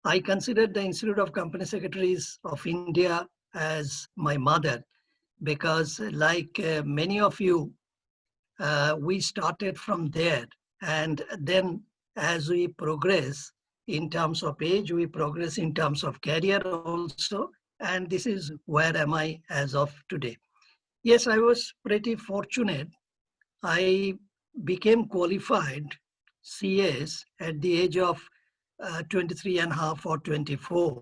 I considered the Institute of Company Secretaries of India as my mother because, like many of you, we started from there. And then, as we progress in terms of age, we progress in terms of career also. And this is where am I as of today. Yes, I was pretty fortunate. I became qualified CS at the age of 23 and a half or 24.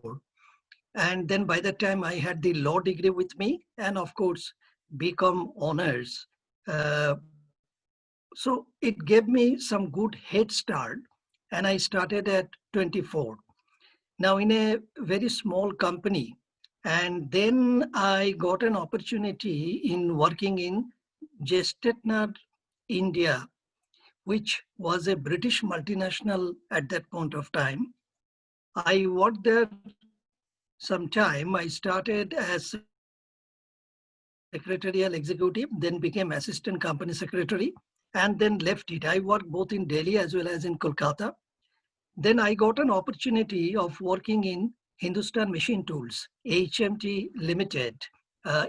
And then by that time, I had the law degree with me and, of course, BCom honors. Uh, so it gave me some good head start, and I started at 24. Now, in a very small company, and then I got an opportunity in working in Gestetner India, which was a British multinational at that point of time. I worked there some time. I started as secretarial executive, then became assistant company secretary, and then left it. I worked both in Delhi as well as in Kolkata. Then I got an opportunity of working in Hindustan Machine Tools, HMT Limited,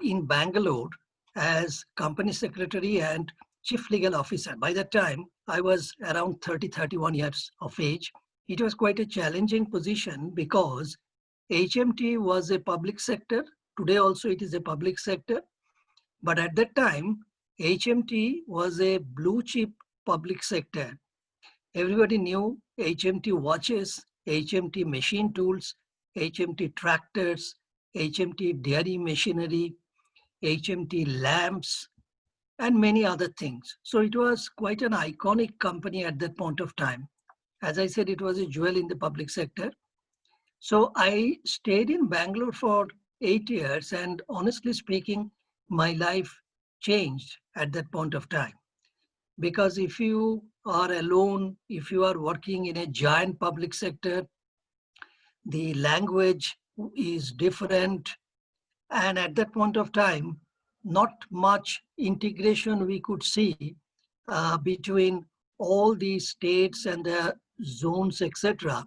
in Bangalore as company secretary and chief legal officer. By that time, I was around 30, 31 years of age. It was quite a challenging position because HMT was a public sector. Today also it is a public sector. But at that time, HMT was a blue chip public sector. Everybody knew HMT watches, HMT machine tools, HMT tractors, HMT dairy machinery, HMT lamps, and many other things. So it was quite an iconic company at that point of time. As I said, it was a jewel in the public sector. So I stayed in Bangalore for 8 years, and honestly speaking, my life changed at that point of time. Because if you are alone, if you are working in a giant public sector, the language is different. And at that point of time, not much integration we could see between all these states and the zones, etc.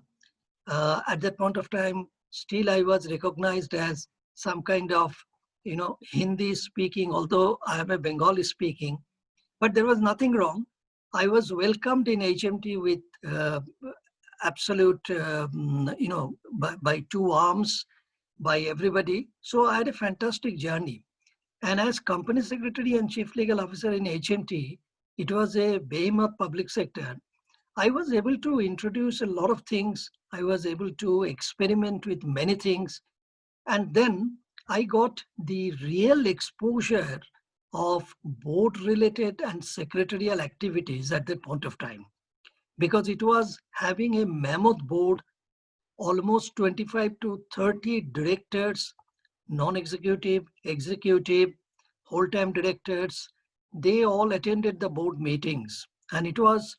At that point of time, still I was recognized as some kind of, Hindi speaking, although I am a Bengali speaking, but there was nothing wrong. I was welcomed in HMT with absolute, by two arms, by everybody. So I had a fantastic journey. And as company secretary and chief legal officer in HMT, it was a behemoth public sector. I was able to introduce a lot of things. I was able to experiment with many things. And then I got the real exposure of board related and secretarial activities at that point of time, because it was having a mammoth board, almost 25 to 30 directors, non-executive, executive, whole-time directors. They all attended the board meetings. And it was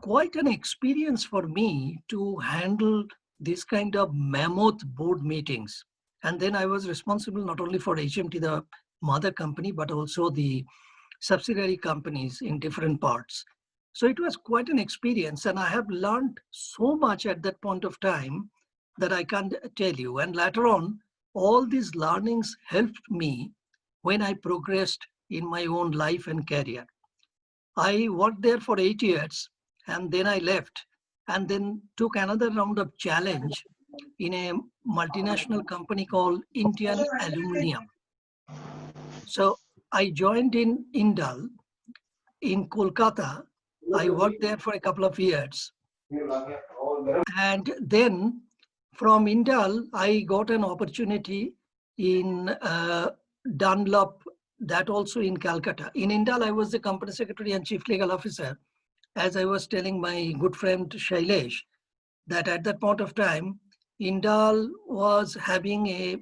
quite an experience for me to handle this kind of mammoth board meetings. And then I was responsible not only for HMT, the mother company, but also the subsidiary companies in different parts. So it was quite an experience, and I have learned so much at that point of time that I can't tell you. And later on, all these learnings helped me when I progressed in my own life and career. I worked there for 8 years, and then I left, and then took another round of challenge in a multinational company called Indian Aluminium. So I joined in Indal in Kolkata. I worked there for a couple of years. And then from Indal, I got an opportunity in Dunlop, that also in Calcutta. In Indal, I was the company secretary and chief legal officer. As I was telling my good friend Shailesh, that at that point of time, Indal was having a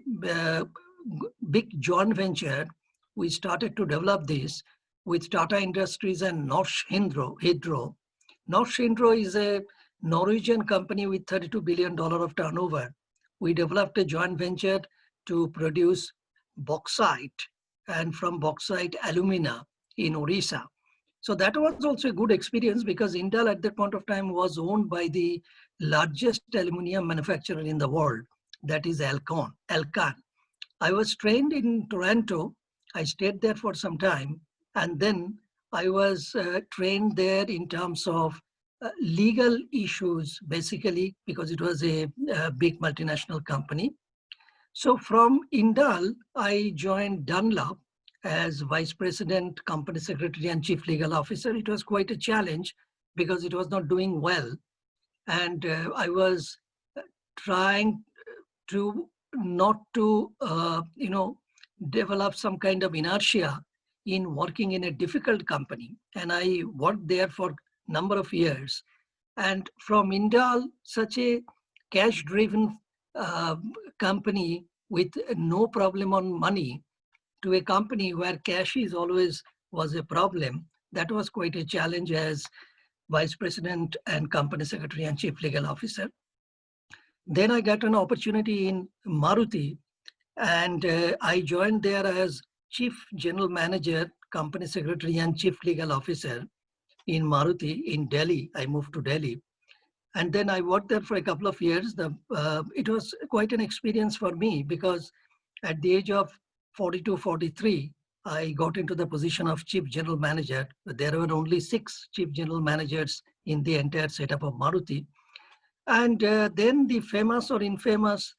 big joint venture. We started to develop this with Tata Industries and Norsk Hydro. Norsk Hydro is a Norwegian company with $32 billion of turnover. We developed a joint venture to produce bauxite, and from bauxite alumina in Orissa. So that was also a good experience because Indal at that point of time was owned by the largest aluminum manufacturer in the world, that is Alcan. I was trained in Toronto. I stayed there for some time, and then I was trained there in terms of legal issues, basically, because it was a big multinational company. So from Indal, I joined Dunlop as Vice President, Company Secretary, and Chief Legal Officer. It was quite a challenge because it was not doing well. And I was trying to not to, develop some kind of inertia in working in a difficult company. And I worked there for a number of years. And from Indal, such a cash-driven uh, company with no problem on money, to a company where cash is always was a problem, that was quite a challenge as vice president and company secretary and chief legal officer. Then I got an opportunity in Maruti, and I joined there as chief general manager, company secretary, and chief legal officer in Maruti in Delhi. I moved to Delhi. And then I worked there for a couple of years. It was quite an experience for me because at the age of 42, 43, I got into the position of chief general manager. There were only 6 chief general managers in the entire setup of Maruti. And then the famous or infamous,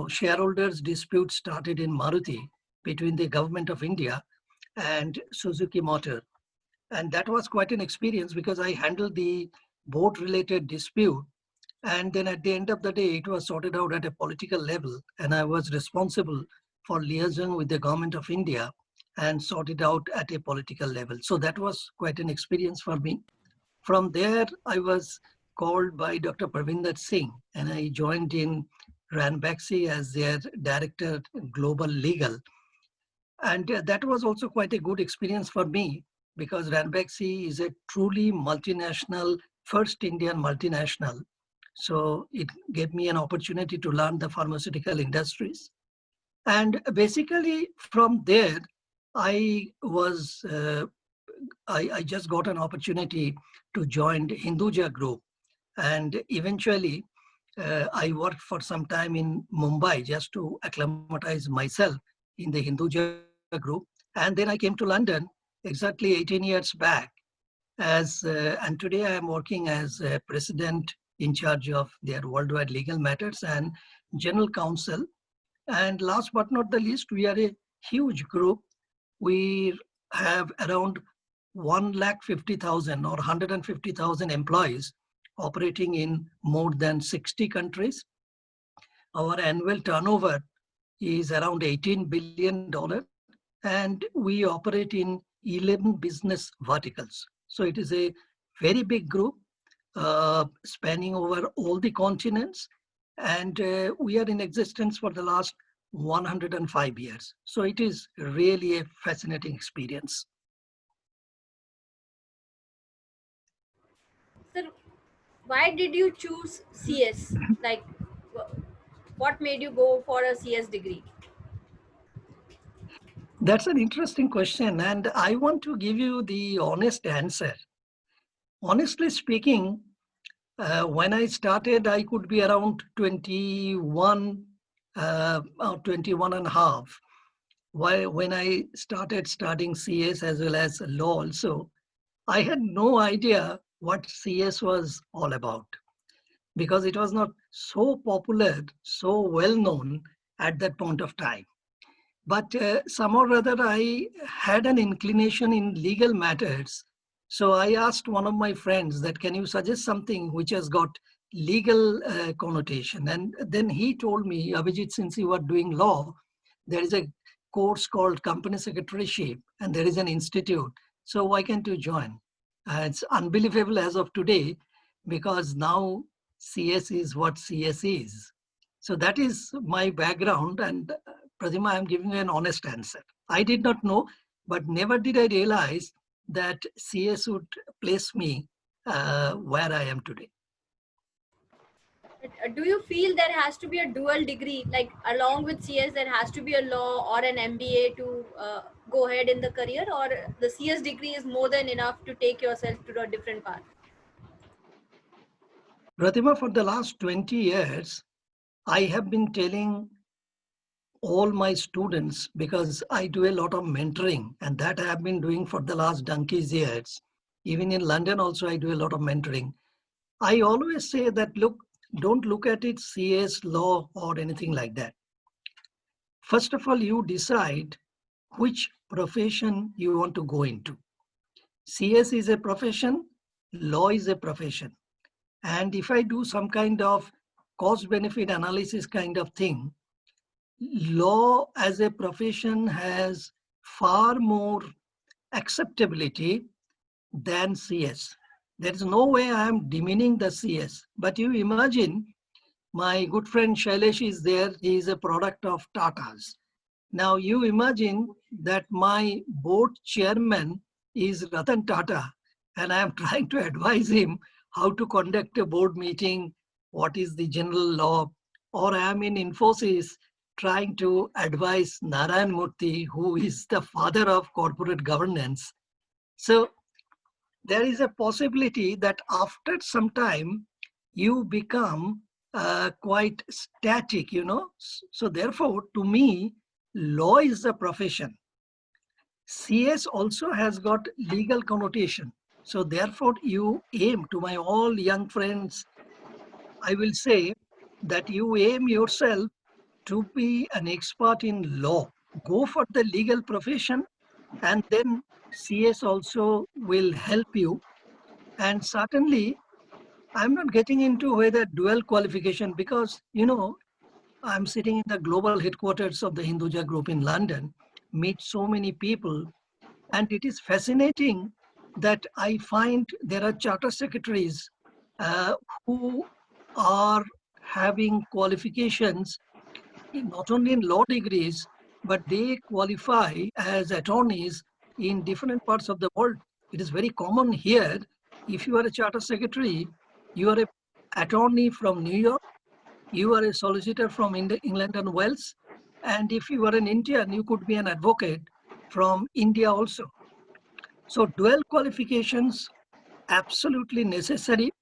shareholders dispute started in Maruti between the government of India and Suzuki Motor. And that was quite an experience because I handled the board-related dispute. And then at the end of the day, it was sorted out at a political level. And I was responsible for liaison with the government of India and sorted out at a political level. So that was quite an experience for me. From there, I was called by Dr. Parvinder Singh, and I joined in Ranbaxy as their director, global legal. And that was also quite a good experience for me because Ranbaxy is a truly multinational, first Indian multinational. So it gave me an opportunity to learn the pharmaceutical industries. And basically from there, I was I just got an opportunity to join Hinduja Group. And eventually, I worked for some time in Mumbai just to acclimatize myself in the Hinduja Group. And then I came to London exactly 18 years back. And today I am working as president in charge of their worldwide legal matters and general counsel. And last but not the least, we are a huge group. We have around 150,000 or 150,000 employees operating in more than 60 countries. Our annual turnover is around $18 billion, and we operate in 11 business verticals. So it is a very big group spanning over all the continents, and we are in existence for the last 105 years. So it is really a fascinating experience. Sir, why did you choose CS? Like, what made you go for a CS degree? That's an interesting question, and I want to give you the honest answer. Honestly speaking, when I started, I could be around 21, or 21 and a half. While when I started studying CS as well as law also, I had no idea what CS was all about because it was not so popular, so well known at that point of time. But somehow or other, I had an inclination in legal matters. So I asked one of my friends that, can you suggest something which has got legal connotation? And then he told me, Abhijit, since you are doing law, there is a course called company secretaryship and there is an institute. So why can't you join? It's unbelievable as of today because now CS is what CS is. So that is my background, and Pratima, I'm giving you an honest answer. I did not know, but never did I realize that CS would place me where I am today. Do you feel there has to be a dual degree, like along with CS, there has to be a law or an MBA to go ahead in the career, or the CS degree is more than enough to take yourself to a different path? Pratima, for the last 20 years, I have been telling all my students, because I do a lot of mentoring, and that I have been doing for the last donkey's years. Even in London also, I do a lot of mentoring. I always say that, look, don't look at it CS, law, or anything like that. First of all, you decide which profession you want to go into. CS is a profession, law is a profession. And if I do some kind of cost benefit analysis kind of thing, law as a profession has far more acceptability than CS. There is no way I am demeaning the CS, but you imagine my good friend Shailesh is there. He is a product of Tata's. Now you imagine that my board chairman is Ratan Tata, and I am trying to advise him how to conduct a board meeting, what is the general law, or I am in Infosys trying to advise Narayan Murthy, who is the father of corporate governance. So there is a possibility that after some time you become quite static, you know. So therefore, to me, law is a profession. CS also has got legal connotation. So therefore, you aim, to my all young friends, I will say that you aim yourself to be an expert in law. Go for the legal profession, and then CS also will help you. And certainly, I'm not getting into whether dual qualification, because, you know, I'm sitting in the global headquarters of the Hinduja Group in London, meet so many people, and it is fascinating that I find there are charter secretaries who are having qualifications not only in law degrees, but they qualify as attorneys in different parts of the world. It is very common here. If you are a charter secretary, you are an attorney from New York, you are a solicitor from England and Wales, and if you are an Indian, you could be an advocate from India also. So dual qualifications, absolutely necessary.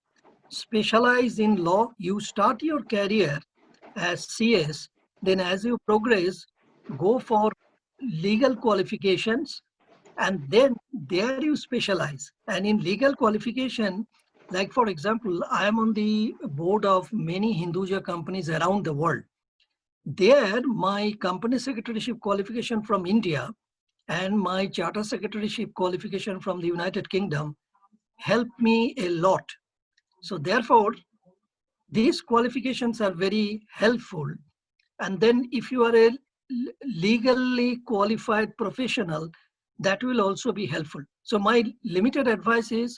Specialize in law. You start your career as CS, then as you progress, go for legal qualifications, and then there you specialize. And in legal qualification, like for example, I am on the board of many Hinduja companies around the world. There, my company secretaryship qualification from India and my charter secretaryship qualification from the United Kingdom helped me a lot. So therefore, these qualifications are very helpful. And then if you are a legally qualified professional, that will also be helpful. So my limited advice is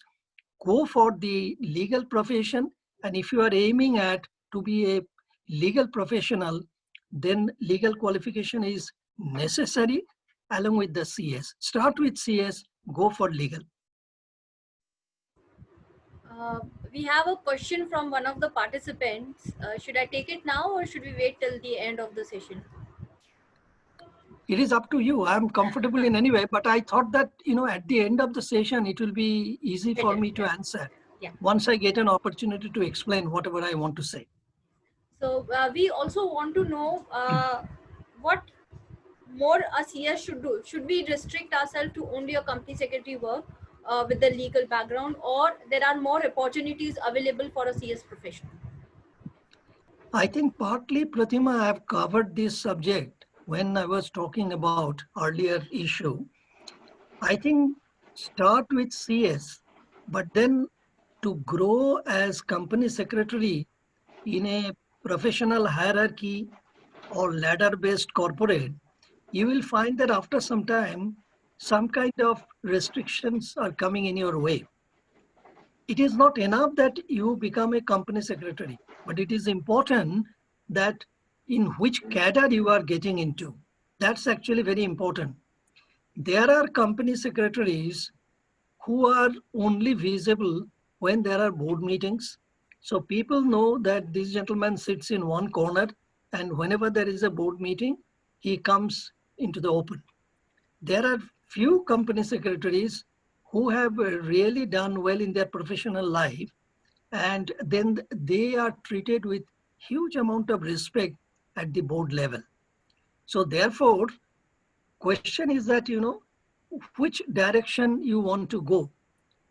go for the legal profession. And if you are aiming at to be a legal professional, then legal qualification is necessary along with the CS. Start with CS, go for legal. Uh, we have a question from one of the participants. Should I take it now, or should we wait till the end of the session? It is up to you. I'm comfortable in any way, but I thought that, you know, at the end of the session, it will be easy for me to answer once I get an opportunity to explain whatever I want to say. So we also want to know what more a CS should do. Should we restrict ourselves to only a company secretary work with the legal background, or there are more opportunities available for a CS professional? I think partly, Pratima, I have covered this subject when I was talking about earlier issue. I think start with CS, but then to grow as company secretary in a professional hierarchy or ladder-based corporate, you will find that after some time, some kind of restrictions are coming in your way. It is not enough that you become a company secretary, but it is important that in which cadre you are getting into. That's actually very important. There are company secretaries who are only visible when there are board meetings. So people know that this gentleman sits in one corner, and whenever there is a board meeting, he comes into the open. There are few company secretaries who have really done well in their professional life, and then they are treated with huge amount of respect at the board level. So therefore, question is that, which direction you want to go.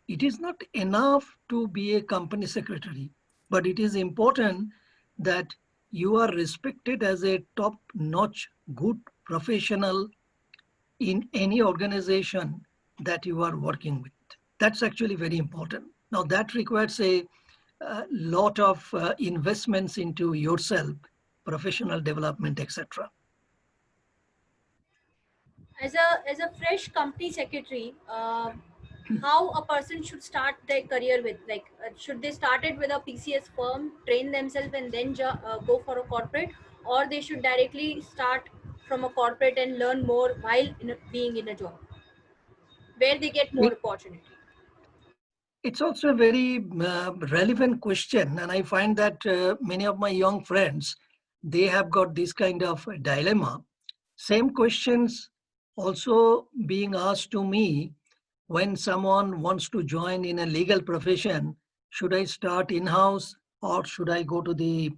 It is not enough to be a company secretary, but it is important that you are respected as a top-notch, good professional in any organization that you are working with. That's actually very important. Now that requires a lot of investments into yourself, professional development, etc. As a fresh company secretary, how a person should start their career with, like, should they start it with a PCS firm, train themselves, and then go for a corporate, or they should directly start from a corporate and learn more while being in a job where they get more opportunity? It's also a very relevant question, and I find that many of my young friends, they have got this kind of dilemma. Same questions also being asked to me when someone wants to join in a legal profession. Should I start in-house or should I go to the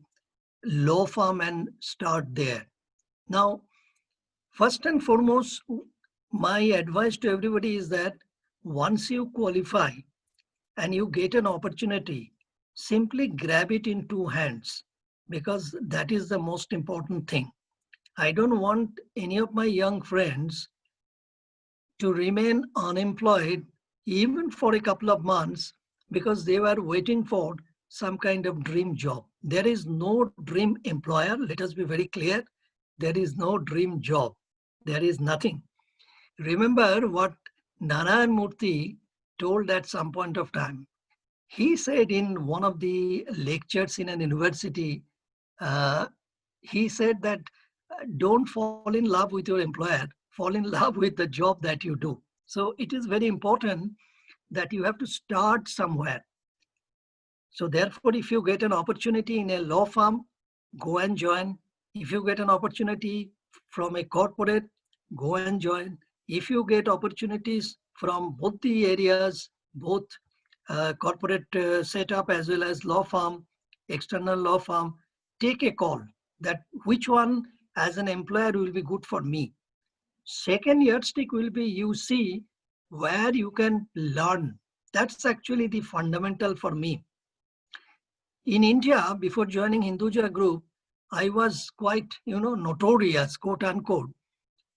law firm and start there? Now, first and foremost, my advice to everybody is that once you qualify and you get an opportunity, simply grab it in two hands, because that is the most important thing. I don't want any of my young friends to remain unemployed even for a couple of months because they were waiting for some kind of dream job. There is no dream employer. Let us be very clear. There is no dream job. There is nothing. Remember what Narayan Murthy told at some point of time. He said in one of the lectures in an university, uh, he said that don't fall in love with your employer, fall in love with the job that you do. So it is very important that you have to start somewhere. So therefore, if you get an opportunity in a law firm, go and join. If you get an opportunity from a corporate, go and join. If you get opportunities from both the areas, both corporate setup as well as law firm, external law firm, take a call that which one as an employer will be good for me. Second yardstick will be you see where you can learn. That's actually the fundamental for me. In India, before joining Hinduja Group, I was quite, notorious, quote unquote.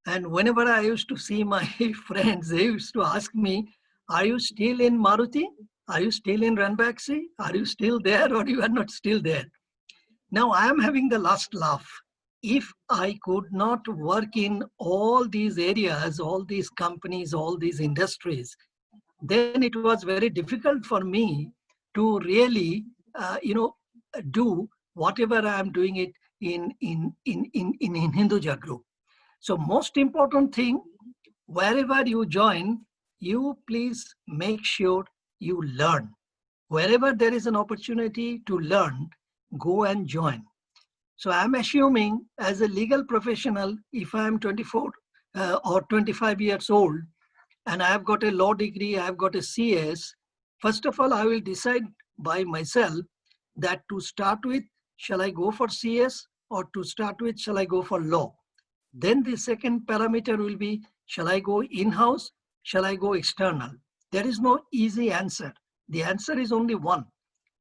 And whenever I used to see my friends, they used to ask me, are you still in Maruti? Are you still in Ranbaxy? Are you still there or you are not still there? Now I am having the last laugh. If I could not work in all these areas, all these companies, all these industries, then it was very difficult for me to really, do whatever I am doing it in Hinduja Group. So most important thing, wherever you join, you please make sure you learn. Wherever there is an opportunity to learn, go and join. So I'm assuming as a legal professional, if I'm 24 or 25 years old, and I've got a law degree, I've got a CS, first of all, I will decide by myself that to start with, shall I go for CS or to start with, shall I go for law? Then the second parameter will be, shall I go in-house? Shall I go external? There is no easy answer. The answer is only one.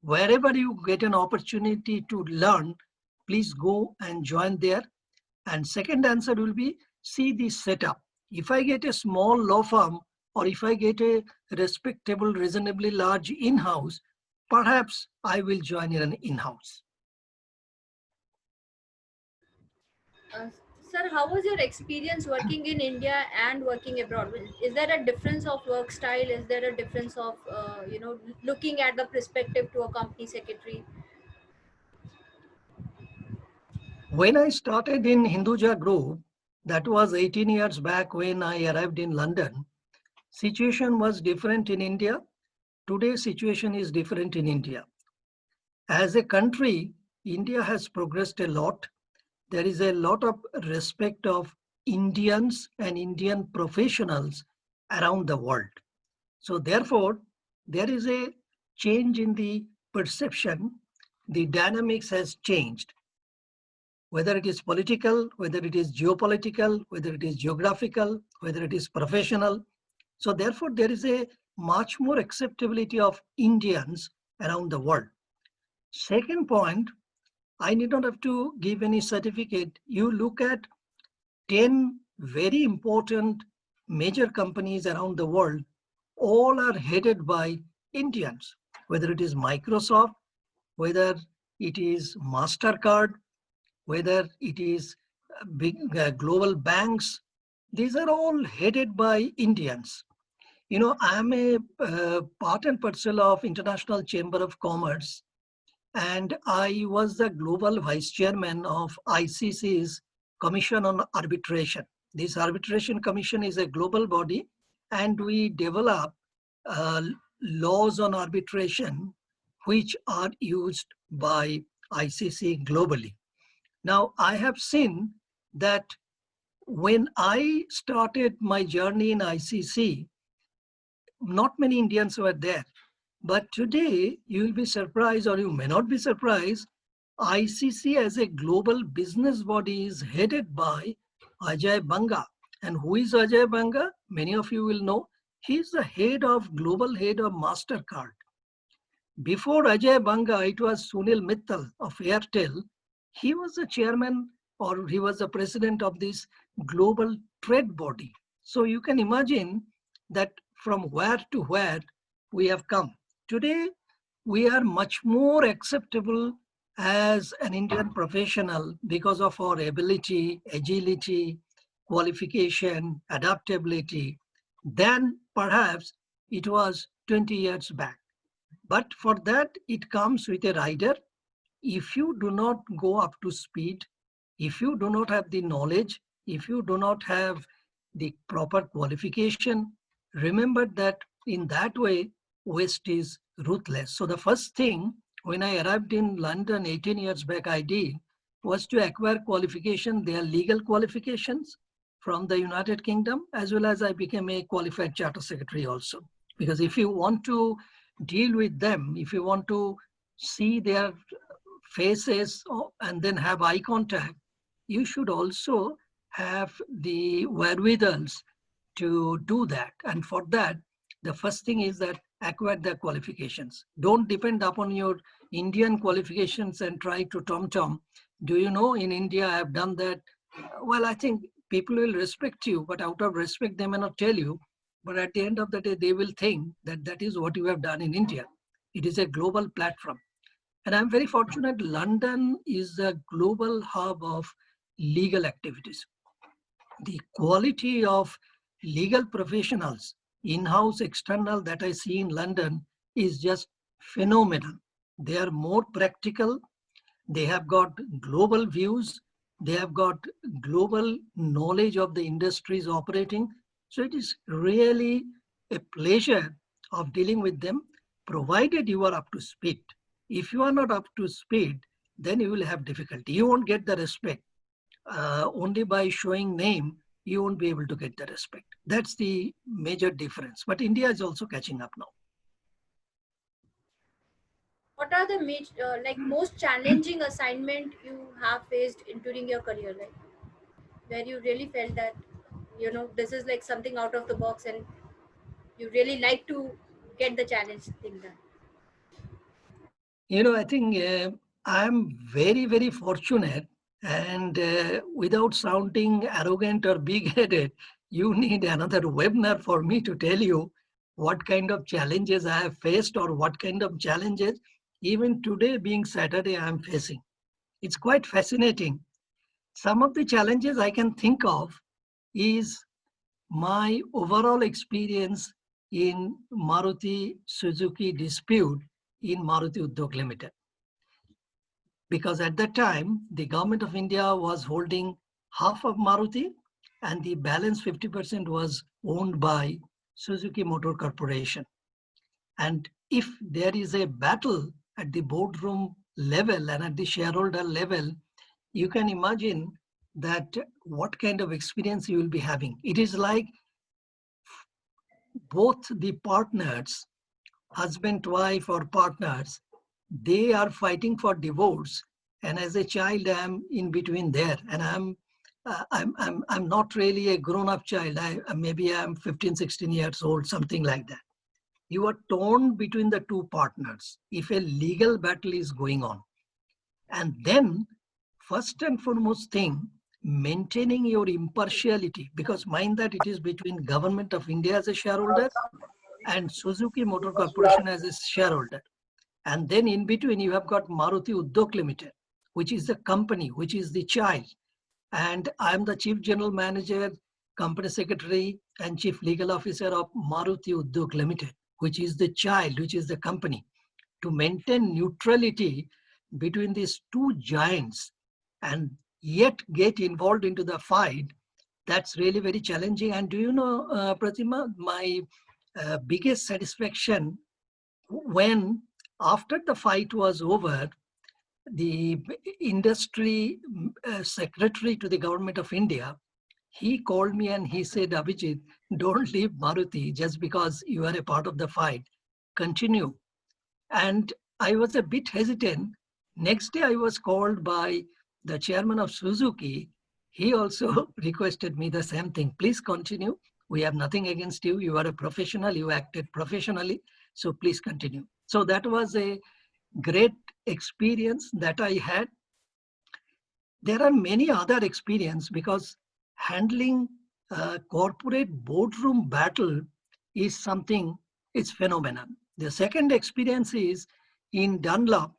Wherever you get an opportunity to learn, please go and join there. And second answer will be, see the setup. If I get a small law firm or if I get a respectable, reasonably large in-house, perhaps I will join in an in-house. Sir, how was your experience working in India and working abroad? Is there a difference of work style? Is there a difference of, looking at the perspective to a company secretary? When I started in Hinduja Group, that was 18 years back when I arrived in London, situation was different in India. Today's situation is different in India. As a country, India has progressed a lot. There is a lot of respect of Indians and Indian professionals around the world. So therefore, there is a change in the perception. The dynamics has changed, whether it is political, whether it is geopolitical, whether it is geographical, whether it is professional. So therefore, there is a much more acceptability of Indians around the world. Second point, I need not have to give any certificate. You look at 10 very important major companies around the world, all are headed by Indians, whether it is Microsoft, whether it is MasterCard, whether it is big global banks. These are all headed by Indians. You know, I am a part and parcel of International Chamber of Commerce, and I was the global vice chairman of ICC's Commission on Arbitration. This arbitration commission is a global body, and we develop uh, laws on arbitration which are used by ICC globally. Now, I have seen that when I started my journey in ICC, not many Indians were there. But today, you will be surprised, or you may not be surprised, ICC as a global business body is headed by Ajay Banga. And who is Ajay Banga? Many of you will know. He is the global head of MasterCard. Before Ajay Banga, it was Sunil Mittal of Airtel. He was the chairman, or he was the president of this global trade body. So you can imagine that from where to where we have come. Today, we are much more acceptable as an Indian professional because of our ability, agility, qualification, adaptability than perhaps it was 20 years back. But for that, it comes with a rider. If you do not go up to speed, if you do not have the knowledge, if you do not have the proper qualification, remember that in that way, West is ruthless. So the first thing when I arrived in London 18 years back, I did was to acquire qualification, their legal qualifications from the United Kingdom, as well as I became a qualified charter secretary also. Because if you want to deal with them, if you want to see their faces and then have eye contact, you should also have the wherewithals to do that. And for that, the first thing is that acquire the qualifications. Don't depend upon your Indian qualifications and try to tom-tom. Do you know, in India, I have done that. Well, I think people will respect you, but out of respect, they may not tell you. But at the end of the day, they will think that that is what you have done in India. It is a global platform. And I'm very fortunate, London is a global hub of legal activities. The quality of legal professionals, in-house, external, that I see in London is just phenomenal. They are more practical. They have got global views. They have got global knowledge of the industries operating. So it is really a pleasure of dealing with them, provided you are up to speed. If you are not up to speed, then you will have difficulty. You won't get the respect. Only by showing name, you won't be able to get the respect. That's the major difference. But India is also catching up now. What are the most challenging assignment you have faced during your career, like where you really felt that this is like something out of the box and you really like to get the challenge thing done? You know, I think I'm very, very fortunate, and without sounding arrogant or big-headed, you need another webinar for me to tell you what kind of challenges I have faced, or what kind of challenges even today being Saturday I'm facing. It's quite fascinating. Some of the challenges I can think of is my overall experience in Maruti Suzuki dispute in Maruti Udyog Limited. Because at that time, the government of India was holding half of Maruti, and the balance 50% was owned by Suzuki Motor Corporation. And if there is a battle at the boardroom level and at the shareholder level, you can imagine that what kind of experience you will be having. It is like both the partners, husband, wife, or partners, they are fighting for divorce. And as a child, I'm in between there, and I'm not really a grown-up child. Maybe I'm 15, 16 years old, something like that. You are torn between the two partners if a legal battle is going on. And then, first and foremost thing, maintaining your impartiality, because mind that it is between Government of India as a shareholder and Suzuki Motor Corporation as a shareholder. And then in between, you have got Maruti Udyog Limited, which is the company, which is the child. And I'm the Chief General Manager, Company Secretary, and Chief Legal Officer of Maruti Udyog Limited, which is the child, which is the company. To maintain neutrality between these two giants and yet get involved into the fight, that's really very challenging. And do you know, Pratima, my biggest satisfaction when after the fight was over, the industry secretary to the Government of India, he called me and he said, Abhijit, don't leave Maruti just because you are a part of the fight. Continue. And I was a bit hesitant. Next day, I was called by the chairman of Suzuki. He also requested me the same thing. Please continue. We have nothing against you. You are a professional. You acted professionally. So please continue. So that was a great experience that I had. There are many other experiences because handling a corporate boardroom battle is something, it's phenomenal. The second experience is in Dunlop,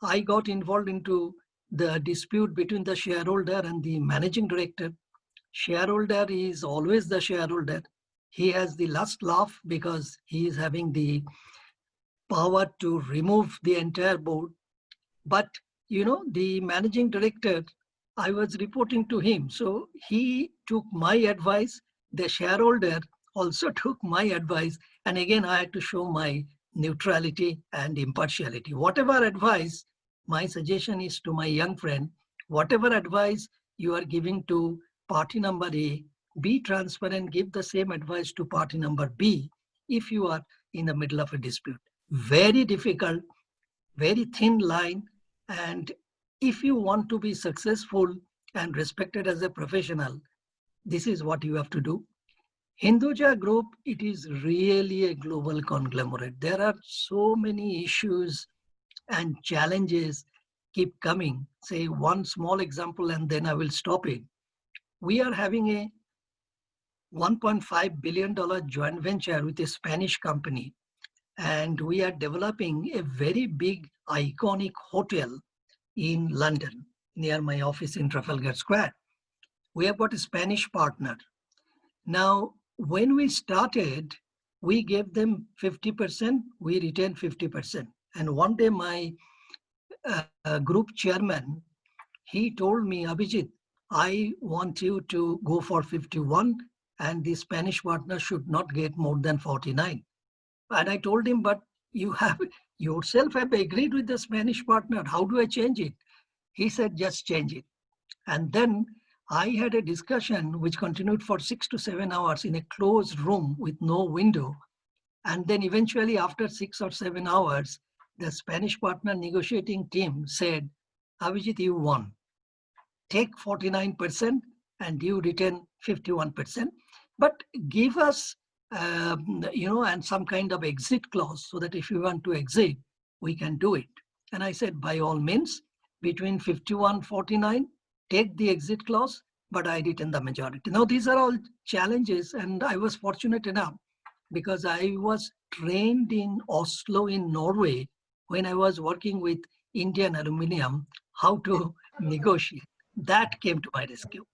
I got involved into the dispute between the shareholder and the managing director. Shareholder is always the shareholder. He has the last laugh because he is having the power to remove the entire board. But, you know, the managing director, I was reporting to him. So he took my advice. The shareholder also took my advice. And again, I had to show my neutrality and impartiality. Whatever advice, my suggestion is to my young friend, whatever advice you are giving to party number A, be transparent, give the same advice to party number B if you are in the middle of a dispute. Very difficult, very thin line. And if you want to be successful and respected as a professional, this is what you have to do. Hinduja Group, it is really a global conglomerate. There are so many issues and challenges keep coming. Say one small example and then I will stop it. We are having a $1.5 billion joint venture with a Spanish company, and we are developing a very big iconic hotel in London near my office in Trafalgar Square. We have got a Spanish partner. Now, when we started, we gave them 50%, we retained 50%. And one day my group chairman, he told me, Abhijit, I want you to go for 51 and the Spanish partner should not get more than 49. And I told him, but you have yourself have agreed with the Spanish partner. How do I change it? He said, just change it. And then I had a discussion which continued for 6 to 7 hours in a closed room with no window. And then eventually after 6 or 7 hours, the Spanish partner negotiating team said, Abhijit, you won. Take 49% and you retain 51%. But give us, and some kind of exit clause so that if you want to exit, we can do it. And I said, by all means, between 51, 49, take the exit clause, but I retain the majority. Now, these are all challenges, and I was fortunate enough because I was trained in Oslo in Norway when I was working with Indian Aluminium, how to negotiate. That came to my rescue.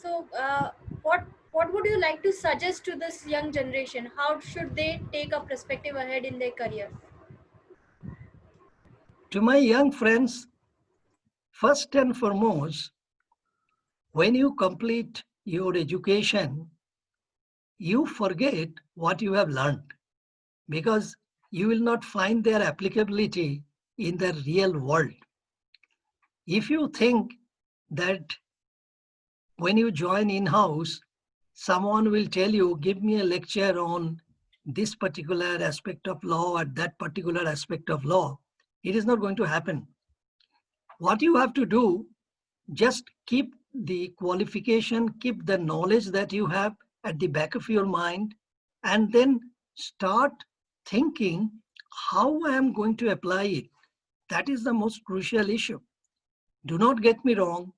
So, what would you like to suggest to this young generation? How should they take a perspective ahead in their career? To my young friends, first and foremost, when you complete your education, you forget what you have learned because you will not find their applicability in the real world. If you think that when you join in-house, someone will tell you, give me a lecture on this particular aspect of law or that particular aspect of law, it is not going to happen. What you have to do, just keep the qualification, keep the knowledge that you have at the back of your mind, and then start thinking how I am going to apply it. That is the most crucial issue. Do not get me wrong.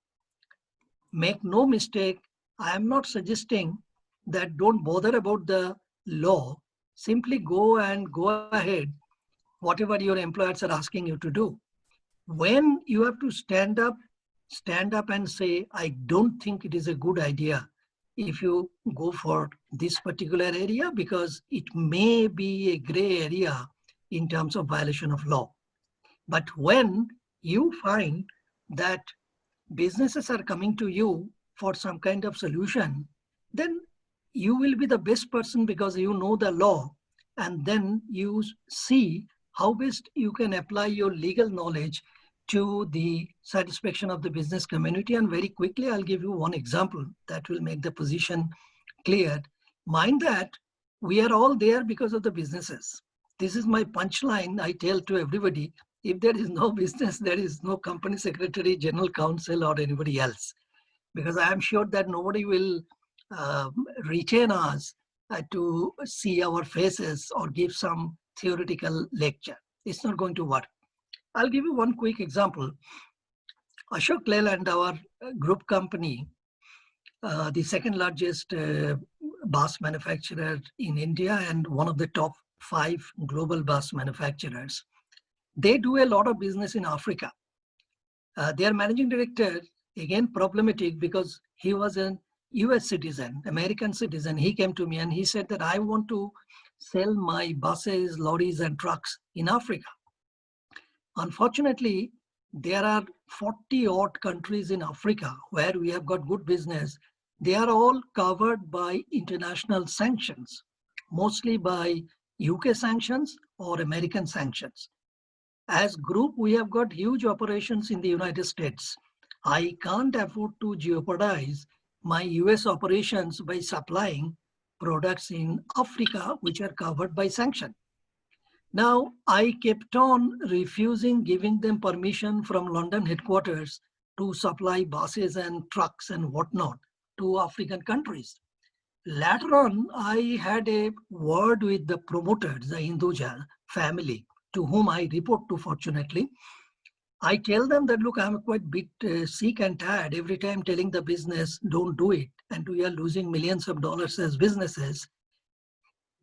Make no mistake. I am not suggesting that don't bother about the law. Simply go ahead, whatever your employers are asking you to do. When you have to stand up and say, I don't think it is a good idea if you go for this particular area because it may be a gray area in terms of violation of law. But when you find that businesses are coming to you for some kind of solution, then you will be the best person because you know the law, and then you see how best you can apply your legal knowledge to the satisfaction of the business community. And very quickly, I'll give you one example that will make the position clear. Mind that we are all there because of the businesses. This is my punchline I tell to everybody. If there is no business, there is no company secretary, general counsel, or anybody else. Because I am sure that nobody will retain us to see our faces or give some theoretical lecture. It's not going to work. I'll give you one quick example. Ashok Leyland, our group company, the second largest bus manufacturer in India and one of the top 5 global bus manufacturers. They do a lot of business in Africa. Their managing director, again problematic because he was an US citizen, American citizen. He came to me and he said that I want to sell my buses, lorries and trucks in Africa. Unfortunately, there are 40 odd countries in Africa where we have got good business. They are all covered by international sanctions, mostly by UK sanctions or American sanctions. As group, we have got huge operations in the United States. I can't afford to jeopardize my US operations by supplying products in Africa, which are covered by sanction. Now, I kept on refusing giving them permission from London headquarters to supply buses and trucks and whatnot to African countries. Later on, I had a word with the promoters, the Hinduja family, to whom I report to, fortunately. I tell them that, look, I'm quite bit sick and tired every time telling the business, don't do it, and we are losing millions of dollars as businesses.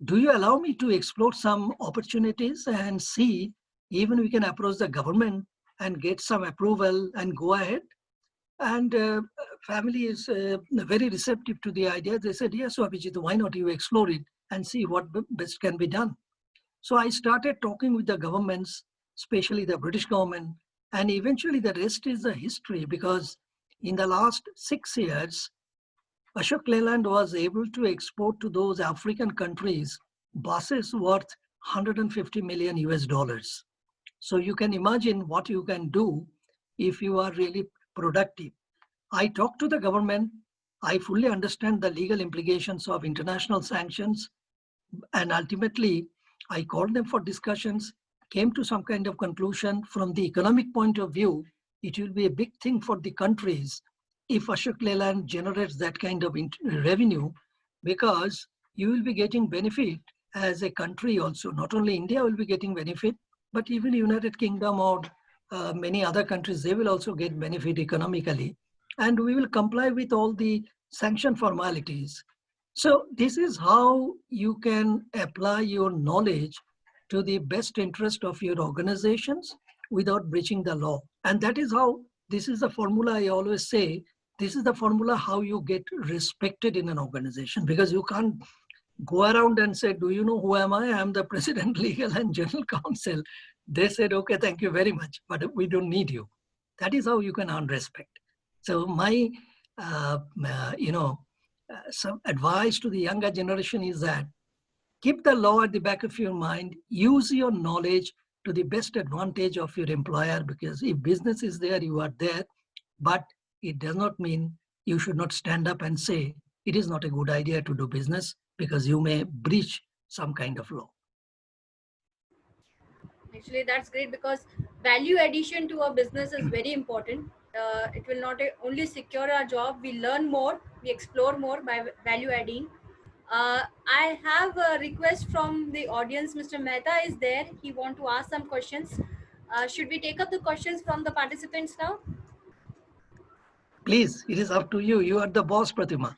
Do you allow me to explore some opportunities and see even we can approach the government and get some approval and go ahead? And family is very receptive to the idea. They said, yes, Abhijit, why not you explore it and see what best can be done? So I started talking with the governments, especially the British government, and eventually the rest is the history because in the last 6 years, Ashok Leyland was able to export to those African countries buses worth 150 million US dollars. So you can imagine what you can do if you are really productive. I talked to the government. I fully understand the legal implications of international sanctions. And ultimately, I called them for discussions, came to some kind of conclusion. From the economic point of view, it will be a big thing for the countries if Ashok Leyland generates that kind of revenue, because you will be getting benefit as a country also. Not only India will be getting benefit, but even United Kingdom or many other countries, they will also get benefit economically. And we will comply with all the sanction formalities. So this is how you can apply your knowledge to the best interest of your organizations without breaching the law. And that is how, this is the formula I always say, this is the formula how you get respected in an organization, because you can't go around and say, do you know who am I? I'm the president, legal and general counsel. They said, okay, thank you very much, but we don't need you. That is how you can earn respect. So my, some advice to the younger generation is that keep the law at the back of your mind, use your knowledge, to the best advantage of your employer, because if business is there, you are there. But it does not mean you should not stand up and say it is not a good idea to do business, because you may breach some kind of law. Actually, that's great, because value addition to our business is very important. It will not only secure our job, we learn more, we explore more by value adding. I have a request from the audience. Mr. Mehta is there. He want to ask some questions. Should we take up the questions from the participants now? Please, it is up to you. You are the boss, Pratima.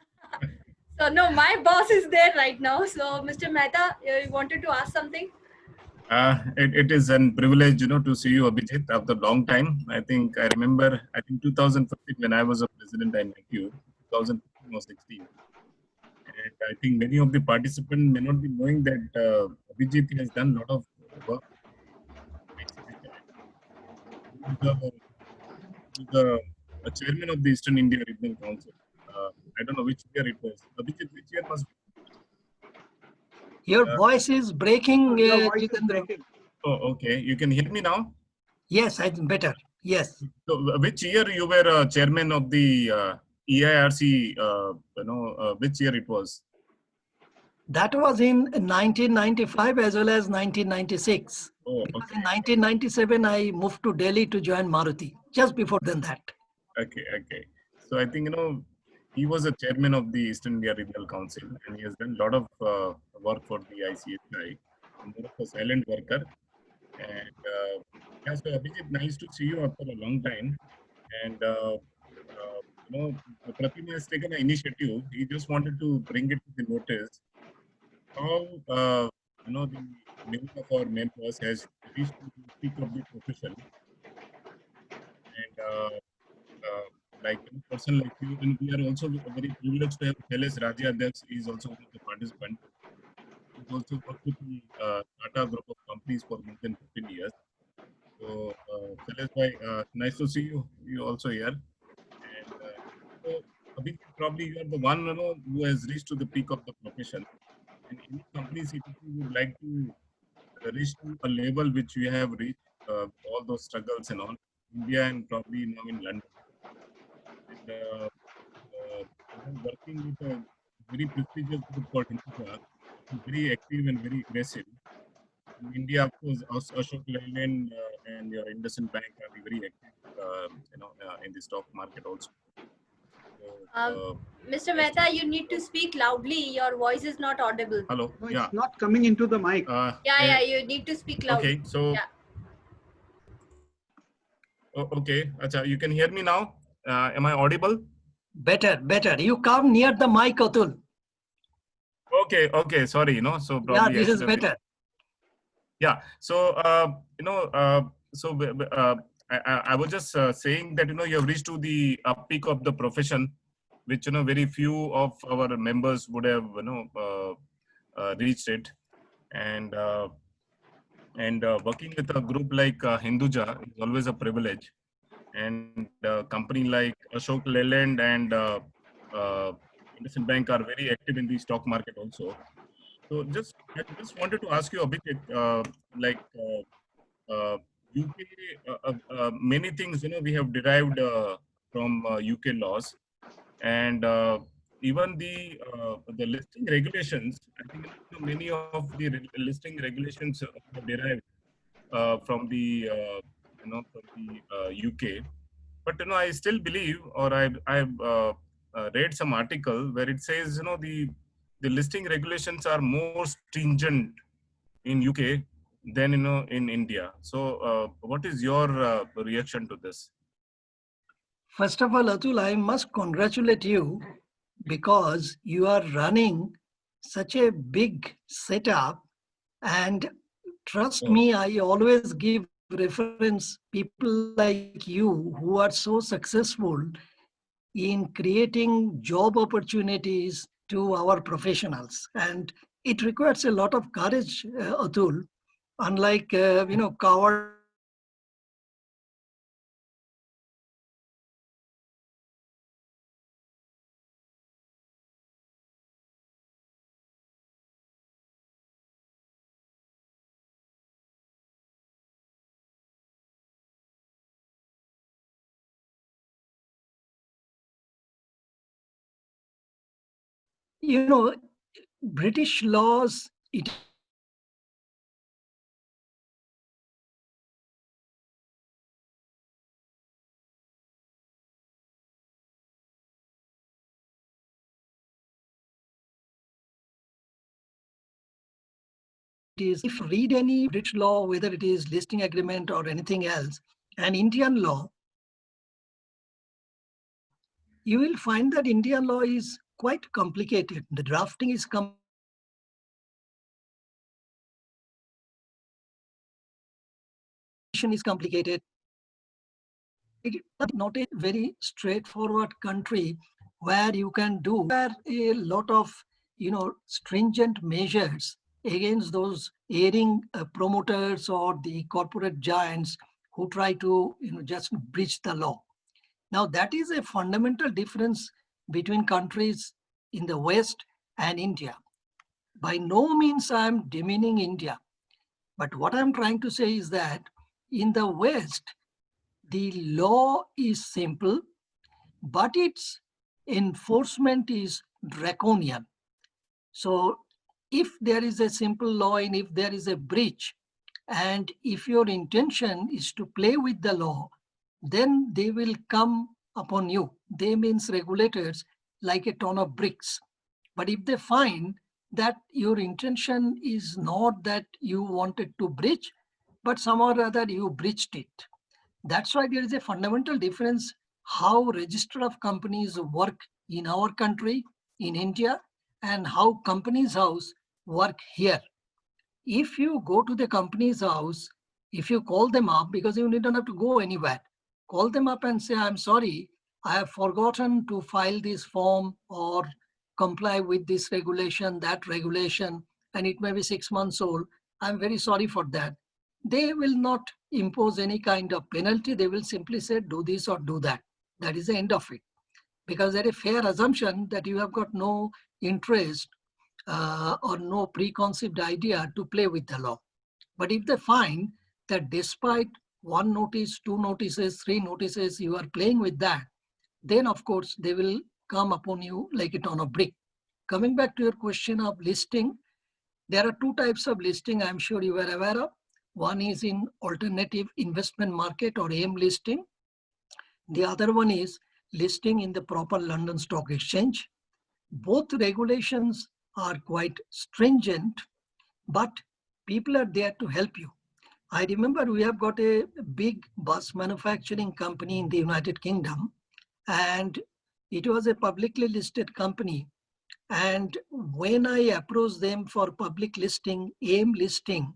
So no, my boss is there right now. So Mr. Mehta, you wanted to ask something? It is a privilege, to see you, Abhijit, after a long time. I remember, 2015 when I was a president, I met you, 2015 or 16. And I think many of the participants may not be knowing that Abhijit has done a lot of work. He's a chairman of the Eastern India Regional Council. I don't know which year it was. Abhijit, which year must be? Your voice is breaking, Your voice is Jitendra. breaking. Oh, okay. You can hear me now? Yes, I think better. Yes. So, which year you were chairman of the EIRC? Which year it was? That was in 1995 as well as 1996. Oh, Because okay. in 1997, I moved to Delhi to join Maruti, just before than that. Okay. So I think he was a chairman of the Eastern India Regional Council, and he has done a lot of work for the ICHI. More of a silent worker. And yeah, so Abhijit, nice to see you after a long time. And Pratima has taken an initiative. He just wanted to bring it to the notice how the many of our members has reached to the peak of the profession, and like a person like you, and we are also very privileged to have Shailesh Raja. That is also one of the participants. He's also worked with the Tata Group of companies for more than 15 years. So, Shailesh bhai, nice to see you. You also here. And so, Abhijit, probably you are the one who has reached to the peak of the profession. And any companies, if you would like to reach to a level which we have reached, all those struggles and all, India and probably now in London. And working with a very prestigious group called Hinduja, very active and very aggressive. In India, of course, Ashok Leyland and your IndusInd Bank are very active, in the stock market also. So, Mr. Mehta, you need to speak loudly. Your voice is not audible. hello. No, Yeah. it's not coming into the mic. Yeah, you need to speak loudly. Okay. So. Yeah. Okay. Acha, you can hear me now. Am I audible? Better. You come near the mic, Atul. Okay. Sorry. So Yeah, probably this is better. Yeah. So I was just saying that you have reached to the peak of the profession, which very few of our members would have reached it, and working with a group like Hinduja is always a privilege, and company like Ashok Leyland and IndusInd Bank are very active in the stock market also. So I just wanted to ask you a bit, UK, many things we have derived from UK laws, and even the listing regulations. I think many of the listing regulations are derived from the UK. But I still believe, or I've read some article where it says the listing regulations are more stringent in UK than in India. So what is your reaction to this? First of all, Atul, I must congratulate you, because you are running such a big setup, and trust me, I always give reference people like you who are so successful in creating job opportunities to our professionals. And it requires a lot of courage, Atul, unlike coward you know, British laws, it is, if read any British law, whether it is listing agreement or anything else, and Indian law, you will find that Indian law is quite complicated. The drafting is complicated. It is not a very straightforward country where you can do where a lot of stringent measures against those erring promoters or the corporate giants who try to just breach the law. Now that is a fundamental difference between countries in the West and India. By no means I am demeaning India, but what I'm trying to say is that in the West, the law is simple, but its enforcement is draconian. So if there is a simple law and if there is a breach, and if your intention is to play with the law, then they will come upon you. They means regulators like a ton of bricks. But if they find that your intention is not that you wanted to breach, but somehow or other you breached it, that's why there is a fundamental difference how register of companies work in our country, in India, and how companies house work here. If you go to the company's house, if you call them up, because you don't have to go anywhere, call them up and say, I'm sorry, I have forgotten to file this form or comply with this regulation, that regulation, and it may be 6 months old. I'm very sorry for that. They will not impose any kind of penalty. They will simply say, do this or do that. That is the end of it. Because there is a fair assumption that you have got no interest or no preconceived idea to play with the law. But if they find that despite one notice, two notices, three notices, you are playing with that, then of course they will come upon you like a ton of brick. Coming back to your question of listing, there are two types of listing I'm sure you are aware of. One is in alternative investment market or AIM listing. The other one is listing in the proper London Stock Exchange. Both regulations are quite stringent, but people are there to help you. I remember we have got a big bus manufacturing company in the United Kingdom, and it was a publicly listed company. And when I approached them for public listing, AIM listing,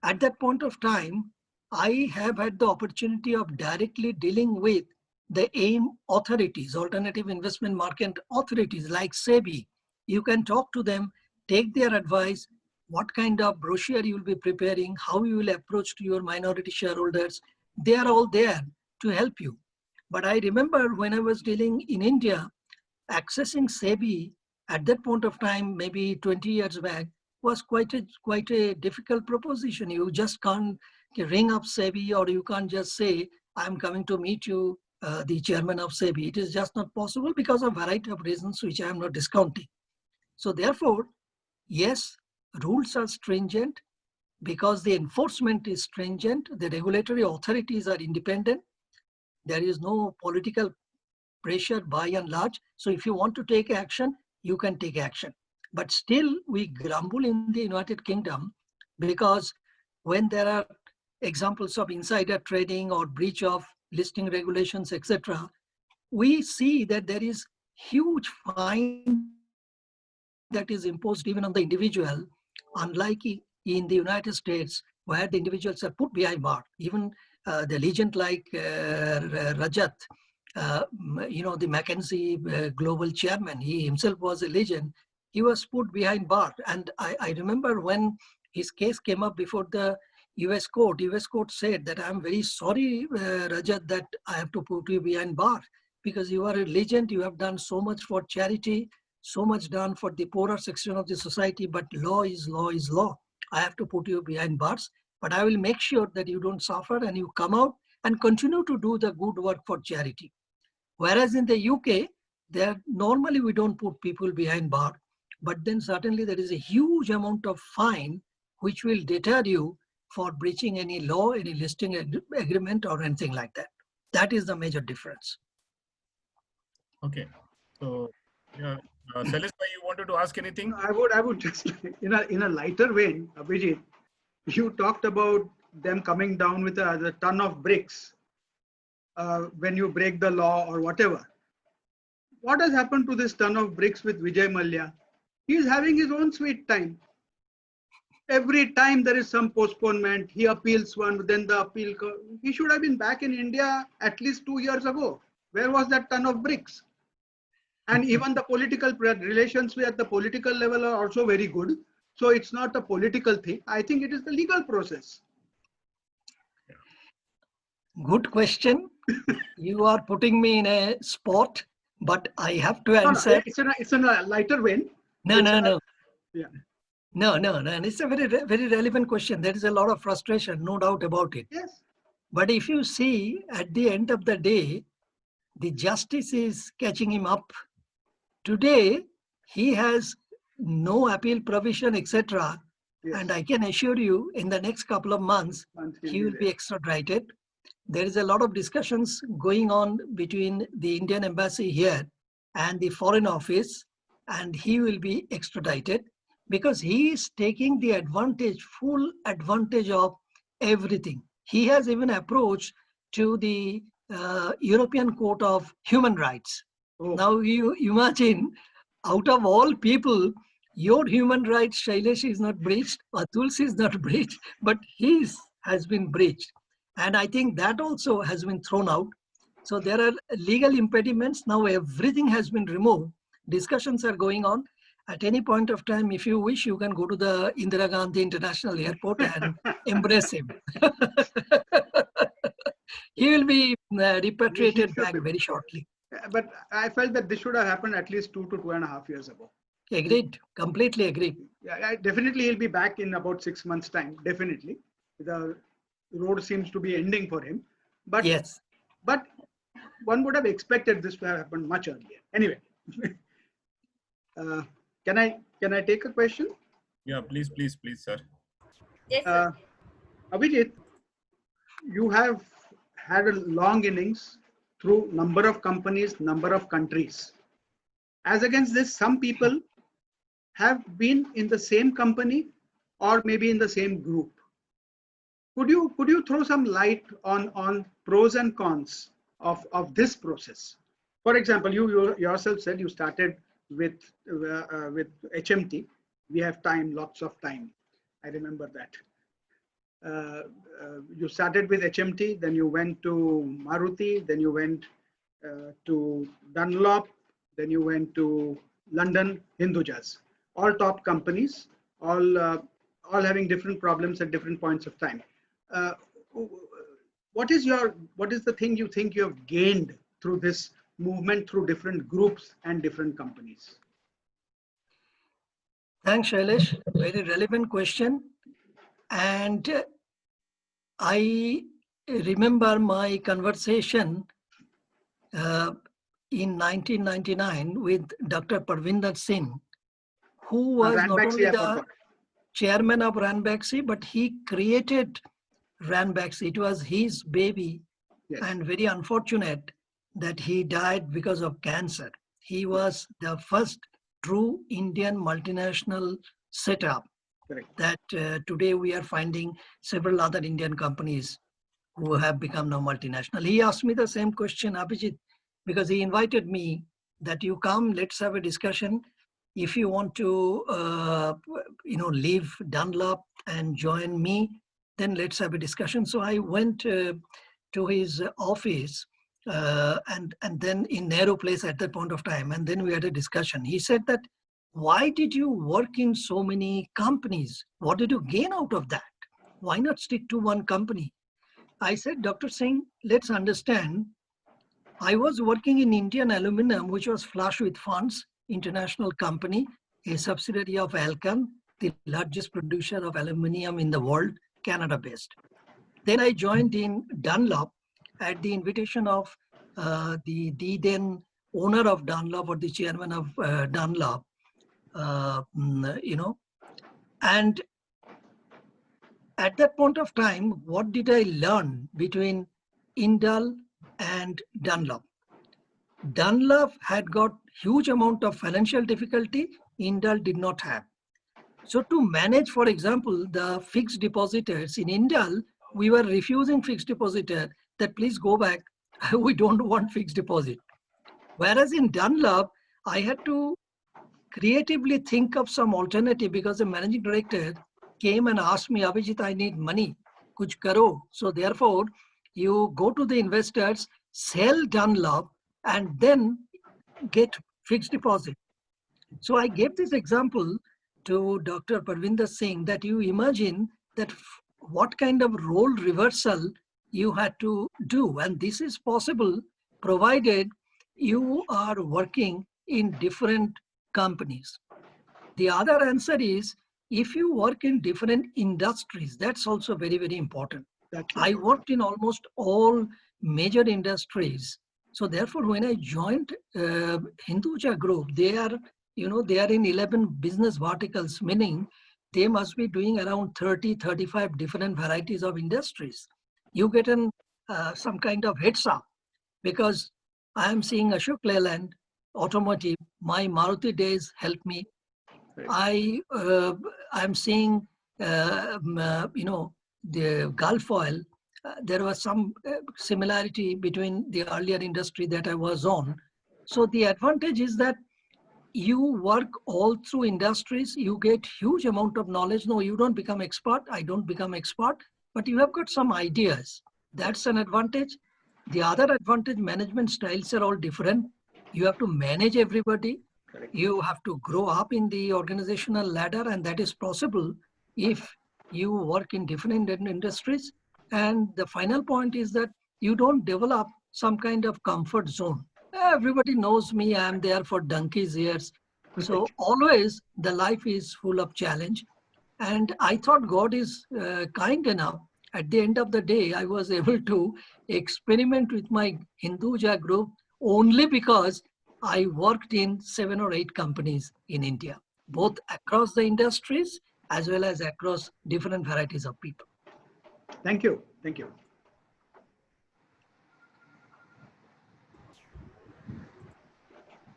at that point of time, I have had the opportunity of directly dealing with the AIM authorities, alternative investment market authorities like SEBI. You can talk to them, take their advice, what kind of brochure you will be preparing, how you will approach to your minority shareholders. They are all there to help you. But I remember when I was dealing in India, accessing SEBI at that point of time, maybe 20 years back, was quite a difficult proposition. You just can't ring up SEBI, or you can't just say, I'm coming to meet you, the chairman of SEBI. It is just not possible because of a variety of reasons which I am not discounting. So therefore, yes, rules are stringent because the enforcement is stringent. The regulatory authorities are independent. There is no political pressure by and large. So if you want to take action, you can take action. But still we grumble in the United Kingdom because when there are examples of insider trading or breach of listing regulations, etc., we see that there is huge fine that is imposed even on the individual, unlike in the United States, where the individuals are put behind bar. Even the legend like Rajat, the McKinsey global chairman, he himself was a legend. He was put behind bar. And I remember when his case came up before the US court said that I'm very sorry, Rajat, that I have to put you behind bar because you are a legend. You have done so much for charity, so much done for the poorer section of the society, but law is law is law. I have to put you behind bars, but I will make sure that you don't suffer and you come out and continue to do the good work for charity. Whereas in the UK, there normally we don't put people behind bar, but then certainly there is a huge amount of fine which will deter you for breaching any law, any listing agreement or anything like that. That is the major difference. Okay. So, yeah, Shailesh bhai, you wanted to ask anything? I would just, in a lighter vein, Abhijit, you talked about them coming down with a ton of bricks when you break the law or whatever. What has happened to this ton of bricks with Vijay Mallya? He is having his own sweet time. Every time there is some postponement, he appeals one, then the appeal. He should have been back in India at least 2 years ago. Where was that ton of bricks? And even the political relations at the political level are also very good. So it's not a political thing. I think it is the legal process. Good question. You are putting me in a spot, but I have to answer. No, it's in a lighter vein. No. Yeah. No. And it's a very relevant question. There is a lot of frustration, no doubt about it. Yes. But if you see, at the end of the day, the justice is catching him up. Today, he has no appeal provision, etc. Yes. And I can assure you, in the next couple of months, he will be extradited. There is a lot of discussions going on between the Indian embassy here and the Foreign Office, and he will be extradited because he is taking the advantage, full advantage of everything. He has even approached to the European Court of Human Rights. Oh. Now you imagine, out of all people, your human rights, Shailesh, is not breached, Atul's is not breached, but his has been breached. And I think that also has been thrown out. So there are legal impediments. Now everything has been removed. Discussions are going on. At any point of time, if you wish, you can go to the Indira Gandhi International Airport and embrace him. He will be repatriated back very shortly. But I felt that this should have happened at least 2 to 2.5 years ago. Agreed. Completely agreed. Yeah, definitely he'll be back in about 6 months' time. Definitely. The road seems to be ending for him. But yes. But one would have expected this to have happened much earlier. Anyway. Can I take a question? Yeah, please, sir. Yes, sir. Abhijit, you have had a long innings through number of companies, number of countries. As against this, some people have been in the same company or maybe in the same group. Could you throw some light on pros and cons of this process? For example, you yourself said you started with HMT. We have time, lots of time. I remember that. You started with HMT, then you went to Maruti, then you went to Dunlop, then you went to London Hindujas. All top companies, all having different problems at different points of time. What is the thing you think you have gained through this movement, through different groups and different companies? Thanks, Shailesh. Very relevant question. And I remember my conversation in 1999 with Dr. Parvinder Singh, who was not only the chairman of Ranbaxy, but he created Ranbaxy. It was his baby. Yes. And very unfortunate that he died because of cancer. He was the first true Indian multinational setup. Correct. That today we are finding several other Indian companies who have become now multinational. He asked me the same question, Abhijit, because he invited me that you come, let's have a discussion. If you want to, leave Dunlop and join me, then let's have a discussion. So I went to his office and then in Nehru Place at that point of time. And then we had a discussion. He said that, why did you work in so many companies? What did you gain out of that? Why not stick to one company? I said, Dr. Singh, let's understand. I was working in Indian Aluminum, which was flush with funds, international company, a subsidiary of Alcan, the largest producer of aluminium in the world, Canada-based. Then I joined in Dunlop at the invitation of the then owner of Dunlop or the chairman of Dunlop, and at that point of time, what did I learn between Indal and Dunlop? Dunlop had got huge amount of financial difficulty, Indal did not have. So to manage, for example, the fixed depositors in Indal, we were refusing fixed depositor that please go back, we don't want fixed deposit. Whereas in Dunlop, I had to creatively think of some alternative because the managing director came and asked me, Abhijit, I need money, kuch karo. So therefore, you go to the investors, sell Dunlop, and then get fixed deposit. So I gave this example to Dr. Parvinder Singh that you imagine that what kind of role reversal you had to do. And this is possible provided you are working in different companies. The other answer is if you work in different industries, that's also very, very important. I worked in almost all major industries. So therefore, when I joined Hinduja Group, they are in 11 business verticals, meaning they must be doing around 30, 35 different varieties of industries. You get some kind of heads up because I am seeing Ashok Leyland, automotive, my Maruti days helped me. I'm seeing, the Gulf oil. There was some similarity between the earlier industry that I was on. So the advantage is that you work all through industries, you get huge amount of knowledge. No, you don't become expert. I don't become expert, but you have got some ideas. That's an advantage. The other advantage, management styles are all different. You have to manage everybody. Correct. You have to grow up in the organizational ladder, and that is possible if you work in different industries. And the final point is that you don't develop some kind of comfort zone. Everybody knows me, I'm there for donkey's years. So always the life is full of challenge. And I thought God is kind enough. At the end of the day, I was able to experiment with my Hinduja Group only because I worked in 7 or 8 companies in India, both across the industries as well as across different varieties of people. Thank you. Thank you.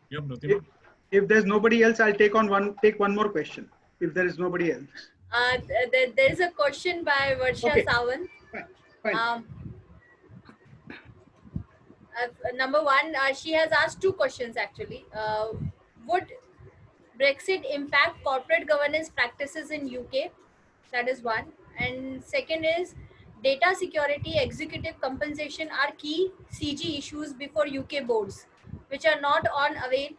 Yeah, Pratima. If there's nobody else, I'll take one more question. If there is nobody else. There is a question by Varsha Okay. Sawant. Fine. Number one, she has asked 2 questions actually. Would Brexit impact corporate governance practices in UK? That is one. And second is data security, executive compensation are key CG issues before UK boards, which are not on avail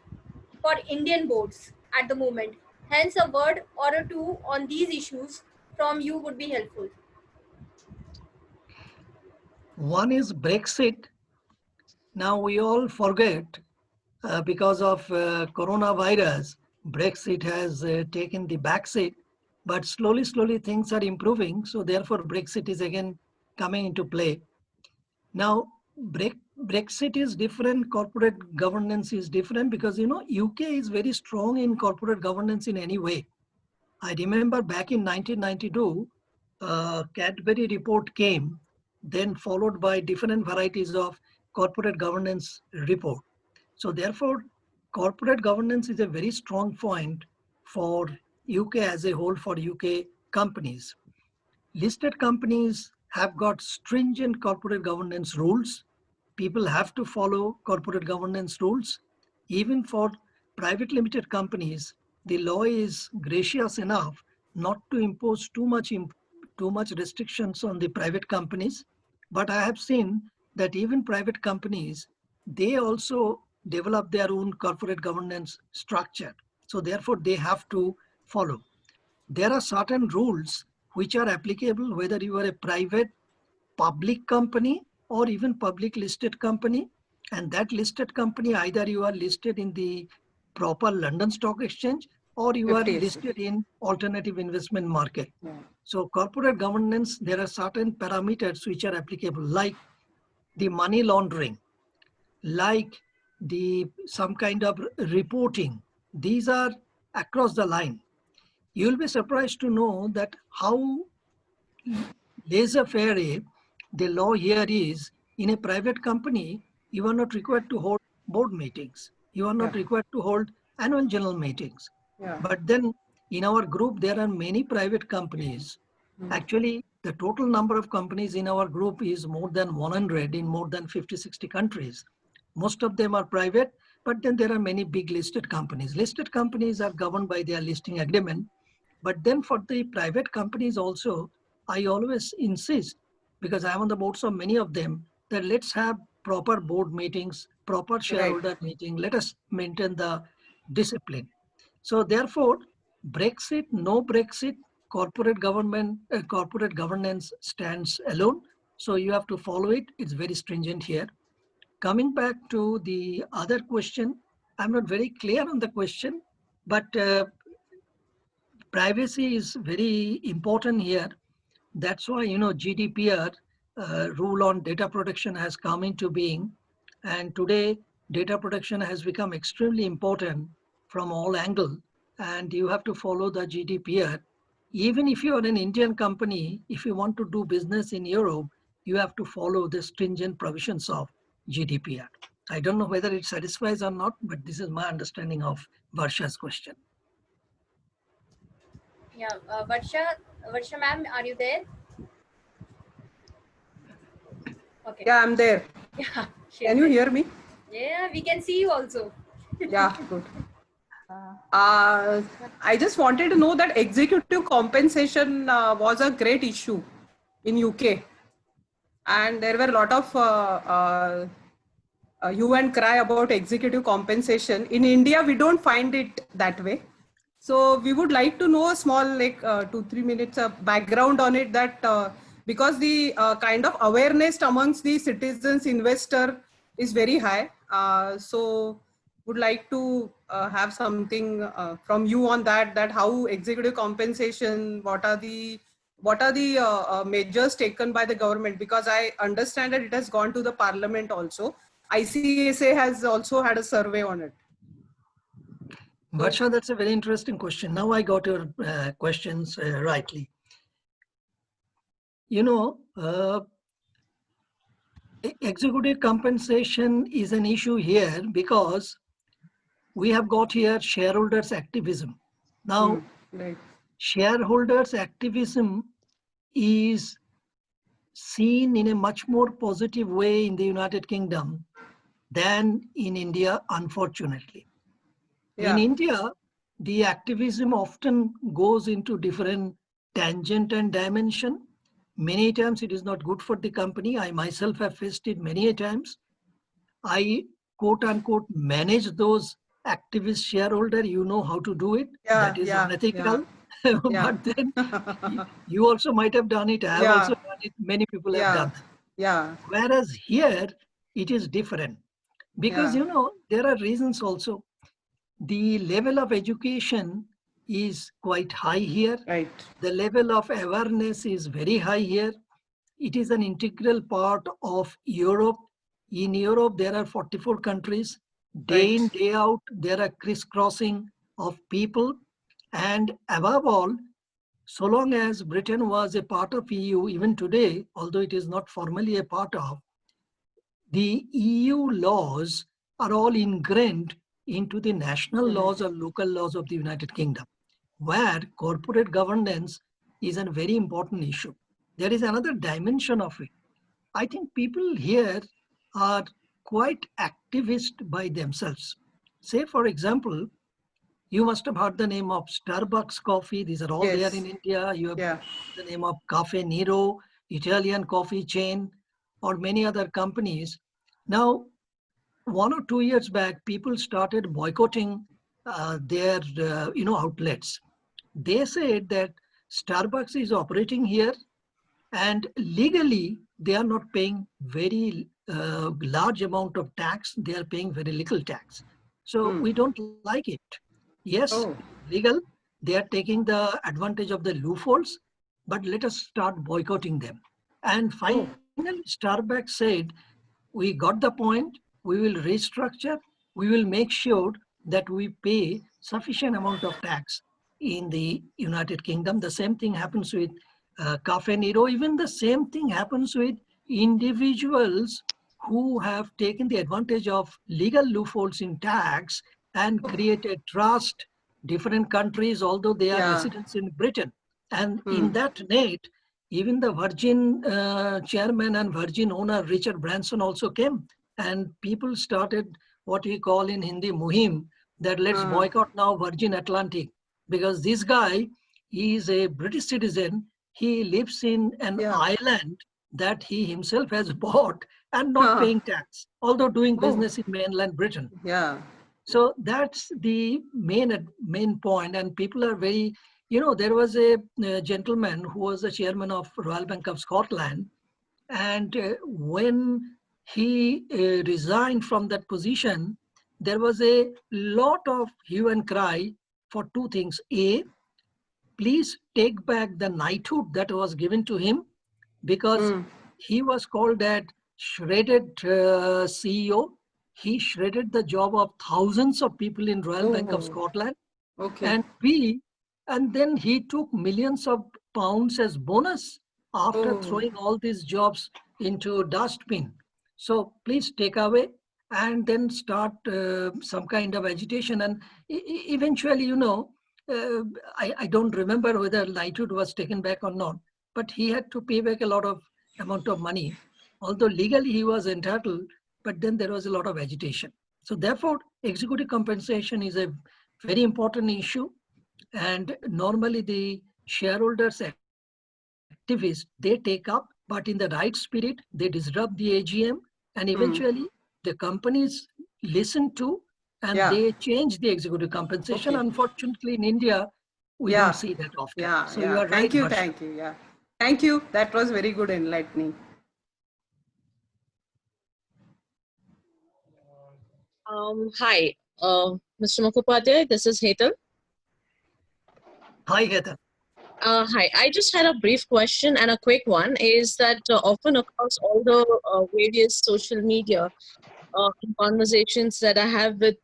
for Indian boards at the moment. Hence, a word or 2 on these issues from you would be helpful. One is Brexit. Now we all forget because of coronavirus, Brexit has taken the backseat, but slowly things are improving. So therefore Brexit is again coming into play. Now Brexit is different, corporate governance is different because UK is very strong in corporate governance in any way. I remember back in 1992, Cadbury report came, then followed by different varieties of corporate governance report. So therefore, corporate governance is a very strong point for UK as a whole, for UK companies. Listed companies have got stringent corporate governance rules. People have to follow corporate governance rules. Even for private limited companies, the law is gracious enough not to impose too much restrictions on the private companies. But I have seen that even private companies, they also develop their own corporate governance structure. So therefore, they have to follow. There are certain rules which are applicable whether you are a private, public company or even public listed company. And that listed company, either you are listed in the proper London Stock Exchange or you are listed in alternative investment market. So corporate governance, there are certain parameters which are applicable, like the money laundering, like some kind of reporting. These are across the line. You'll be surprised to know that how laissez-faire the law here is. In a private company, you are not required to hold board meetings. You are not required to hold annual general meetings. Yeah. But then in our group, there are many private companies. Actually, the total number of companies in our group is more than 100 in more than 50, 60 countries. Most of them are private, but then there are many big listed companies. Listed companies are governed by their listing agreement. But then for the private companies also, I always insist, because I'm on the boards of many of them, that let's have proper board meetings, proper shareholder meeting. Let us maintain the discipline. So therefore, Brexit, no Brexit, corporate governance stands alone. So you have to follow it. It's very stringent here. Coming back to the other question, I'm not very clear on the question, but privacy is very important here. That's why, GDPR rule on data protection has come into being. And today, data protection has become extremely important from all angles. And you have to follow the GDPR. Even if you are an Indian company, if you want to do business in Europe, you have to follow the stringent provisions of GDPR. I don't know whether it satisfies or not, but this is my understanding of Varsha's question. Yeah, Varsha ma'am, are you there? Okay. Yeah, I'm there. Yeah. Can you hear me? Yeah, we can see you also. Yeah, good. I just wanted to know that executive compensation was a great issue in UK, and there were a lot of hue and cry about executive compensation. In India, we don't find it that way. So we would like to know a small, like 2-3 minutes of background on it, that because the kind of awareness amongst the citizens, investor is very high. So would like to have something from you on that how executive compensation, what are the measures taken by the government, because I understand that it has gone to the parliament also. ICSA has also had a survey on it. Varsha, that's a very interesting question. Now I got your questions rightly. Executive compensation is an issue here because we have got here shareholders activism. Now, shareholders activism is seen in a much more positive way in the United Kingdom than in India, unfortunately. In India, the activism often goes into different tangent and dimension. Many times it is not good for the company. I myself have faced it many a times. I quote unquote manage those activist shareholder. You know how to do it. That is unethical. But then you also might have done it. I have also done it. Many people have done that. Whereas here it is different because there are reasons also. The level of education is quite high here. Right. The level of awareness is very high here. It is an integral part of Europe. In Europe, there are 44 countries. Day in, day out, there are crisscrossing of people. And above all, so long as Britain was a part of EU, even today, although it is not formally a part of, the EU laws are all ingrained into the national laws or local laws of the United Kingdom, where corporate governance is a very important issue. There is another dimension of it. I think people here are quite activist by themselves. Say, for example, you must have heard the name of Starbucks coffee. These are all there in India. You have heard the name of Caffè Nero, Italian coffee chain, or many other companies. Now, 1 or 2 years back, people started boycotting their outlets. They said that Starbucks is operating here and legally they are not paying very large amount of tax. They are paying very little tax. So we don't like it. Yes, legal. They are taking the advantage of the loopholes, but let us start boycotting them. And finally, Starbucks said, we got the point. we will restructure, we will make sure that we pay sufficient amount of tax in the United Kingdom. The same thing happens with Cafe Nero. Even the same thing happens with individuals who have taken the advantage of legal loopholes in tax and created trust, different countries, although they are Yeah. residents in Britain. And in that net, even the Virgin chairman and Virgin owner, Richard Branson, also came. And people started what we call in Hindi Muhim, that let's boycott now Virgin Atlantic. Because this guy, he is a British citizen. He lives in an Yeah. island that he himself has bought and not paying tax, although doing business in mainland Britain. Yeah. So that's the main point. And people are very, there was a gentleman who was the chairman of Royal Bank of Scotland. And when he resigned from that position, there was a lot of hue and cry for two things. A, please take back the knighthood that was given to him, because he was called that shredded CEO. He shredded the job of thousands of people in Royal Bank of Scotland. Okay. And B, and then he took millions of pounds as bonus after throwing all these jobs into dustbin. So please take away and then start some kind of agitation. And eventually, I don't remember whether knighthood was taken back or not, but he had to pay back a lot of amount of money. Although legally he was entitled, but then there was a lot of agitation. So therefore, executive compensation is a very important issue. And normally the shareholders, activists, they take up, but in the right spirit, they disrupt the AGM, and eventually the companies listen to, and they change the executive compensation. Unfortunately, in India, we don't see that often. Yeah. So yeah. you are Thank right. you. Varsha. Thank you. Yeah. Thank you. That was very good, enlightening. Hi, Mr. Mukhopadhyay, this is Hetal. Hi, Heather. Hi, I just had a brief question and a quick one is that often across all the various social media conversations that I have with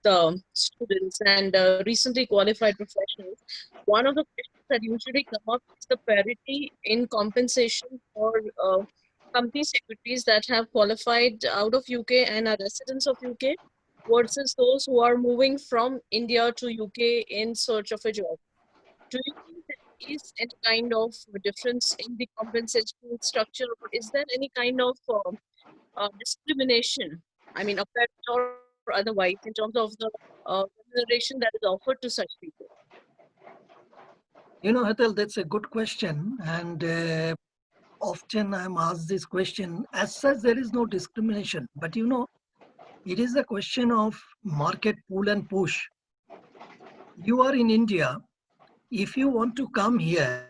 students and recently qualified professionals, one of the questions that usually come up is the parity in compensation for company secretaries that have qualified out of UK and are residents of UK versus those who are moving from India to UK in search of a job. Do you think there is any kind of difference in the compensation structure, or is there any kind of discrimination? I mean, apparent or otherwise, in terms of the remuneration that is offered to such people? Hetal, that's a good question. And often I'm asked this question. As such, there is no discrimination. But it is a question of market pull and push. You are in India. If you want to come here,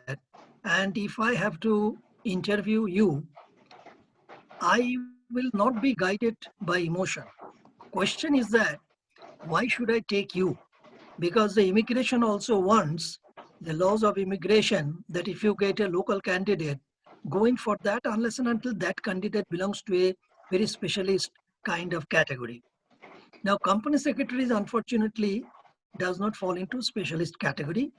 and if I have to interview you, I will not be guided by emotion. Question is that, why should I take you? Because the immigration also wants the laws of immigration that if you get a local candidate, going for that unless and until that candidate belongs to a very specialist kind of category. Now, company secretaries, unfortunately, does not fall into specialist category.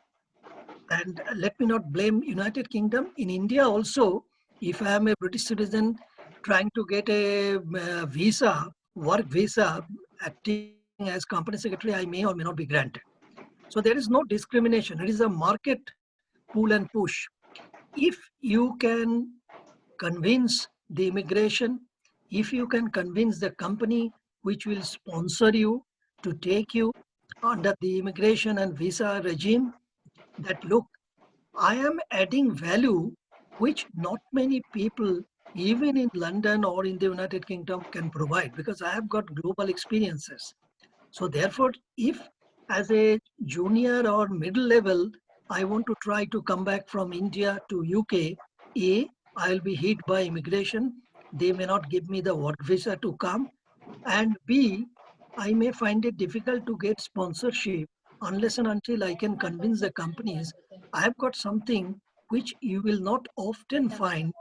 And let me not blame United Kingdom. In India also, if I am a British citizen trying to get a visa, work visa, acting as company secretary, I may or may not be granted. So there is no discrimination. It is a market pull and push. If you can convince the immigration, if you can convince the company which will sponsor you to take you under the immigration and visa regime, that look, I am adding value which not many people, even in London or in the United Kingdom, can provide, because I have got global experiences. So therefore, if as a junior or middle level, I want to try to come back from India to UK, A, I'll be hit by immigration. They may not give me the work visa to come. And B, I may find it difficult to get sponsorship unless and until I can convince the companies I have got something which you will not often find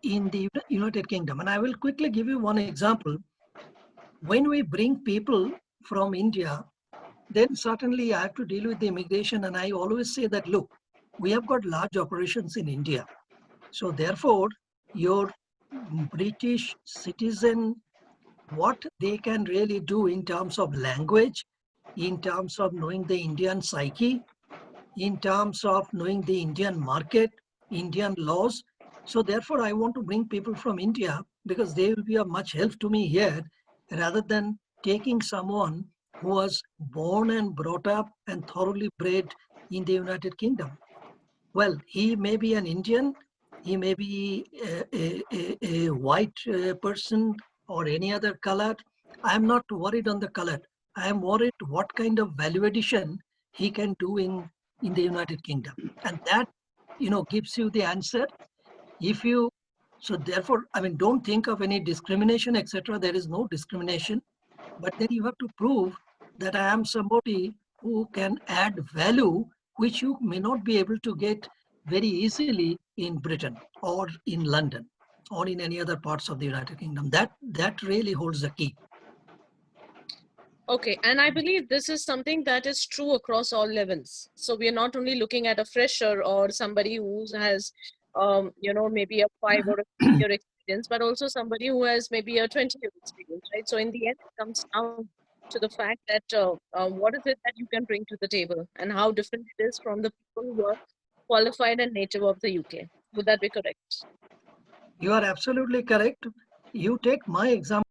in the United Kingdom. And I will quickly give you one example. when we bring people from India, then certainly I have to deal with the immigration. And I always say that, look, we have got large operations in India. So therefore, your British citizen, what they can really do in terms of language, in terms of knowing the Indian psyche, in terms of knowing the Indian market, Indian laws. So therefore, I want to bring people from India because they will be of much help to me here rather than taking someone who was born and brought up and thoroughly bred in the United Kingdom. Well, he may be an Indian, he may be a white person or any other color. I'm not worried on the color. I am worried what kind of value addition he can do in the United Kingdom. And that, gives you the answer. If you, so therefore, I mean, don't think of any discrimination, etc. There is no discrimination. But then you have to prove that I am somebody who can add value, which you may not be able to get very easily in Britain or in London or in any other parts of the United Kingdom. That really holds the key. Okay, and I believe this is something that is true across all levels. So we are not only looking at a fresher or somebody who has, maybe a 5 or a 6-year experience, but also somebody who has maybe a 20-year experience, right? So in the end, it comes down to the fact that what is it that you can bring to the table and how different it is from the people who are qualified and native of the UK. Would that be correct? You are absolutely correct. You take my example.